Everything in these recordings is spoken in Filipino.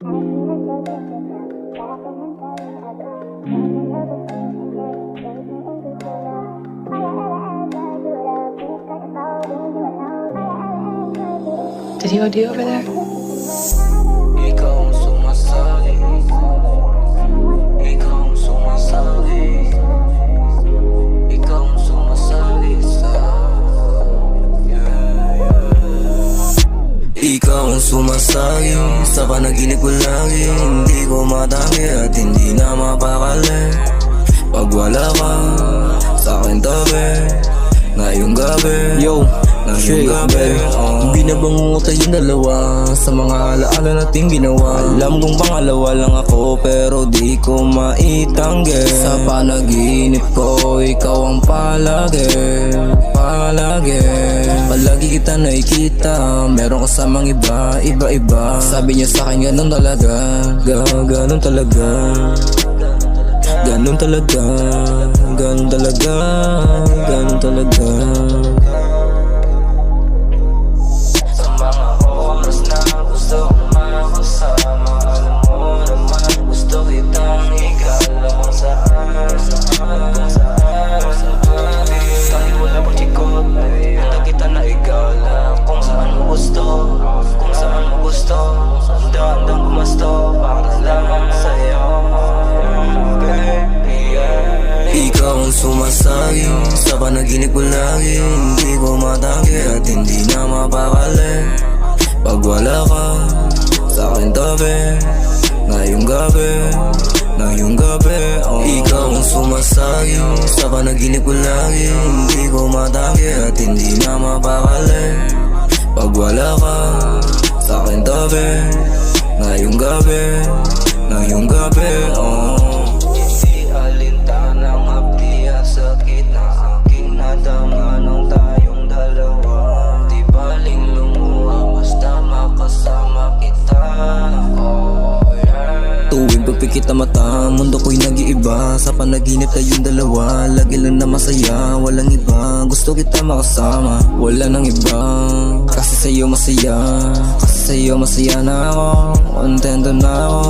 Did you OD over there? Ikaw ang sumasali, ikaw ang sumasali, ikaw ang sumasali sa Ikaw ang sumasali sa panaginip ko lagi. Hindi ko matanggi at hindi na mapakali. Pag wala ka sa akin tabi, ngayong gabi, yo, ngayong gabi, binabangungot yung dalawa sa mga alaala nating ginawa. Alam kong pangalawa lang ako pero di ko maitanggi. Sa panaginip ko ikaw ang palagi, palagi. Palagi kita nakikita, meron kasamang iba, iba-iba. Sabi niya sa akin ganun talaga, ganun talaga, ganun talaga, ganun talaga, ganun talaga. Sa mga oras na gusto kong makasama, alam mo naman gusto kitang igala kung saan, kung saan, kahit wala pang chikot, handa kita na igala kung saan mo gusto, kung saan mo gusto. Handa-handang gumasto para lang sa'yo, baby, yeah. Ikaw ang sumasagi sa panaginip ko lagi. Hindi ko matanggi at hindi na mapakali. Pag wala ka sa akin tabi, ngayong gabi, ngayong gabi, Ikaw ang sumasagi sa panaginip ko lagi. Hindi ko matanggi at hindi na mapakali. Pag wala ka sa akin tabi, ngayong gabi, ngayong gabi, Hindi alintanang hapdi at sakit na aking nadama nung tayong dalawa. Di baling lumuha basta makasama kita, Tuwing pagpikit ang mata, mundo ko'y nag-iiba. Sa panaginip tayong dalawa, lagi lang na masaya, walang iba. Gusto kita makasama, wala nang iba. Kasi sa'yo masaya, kasi sa'yo masaya na ako, kontento na ako.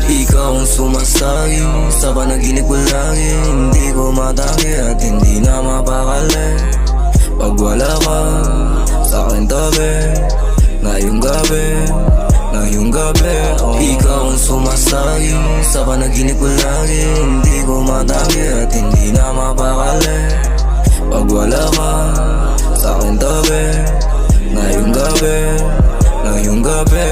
Ikaw ang sumasagi sa panaginip ko lagi. Hindi ko matanggi at hindi na mapakali. Pag wala ka sa akin tabi, ngayong gabi, ngayong gabi, Ikaw ang sumasagi sa panaginip ko lagi. Hindi ko matanggi at hindi na mapakali. Pag wala ka sa akin tabi, ngayong gabi, ngayong gabi,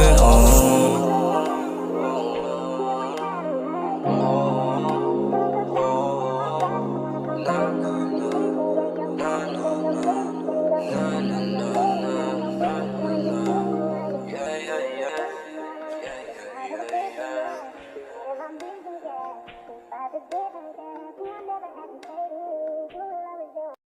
If I'm busy, yeah, if I forget, yeah, you never had to say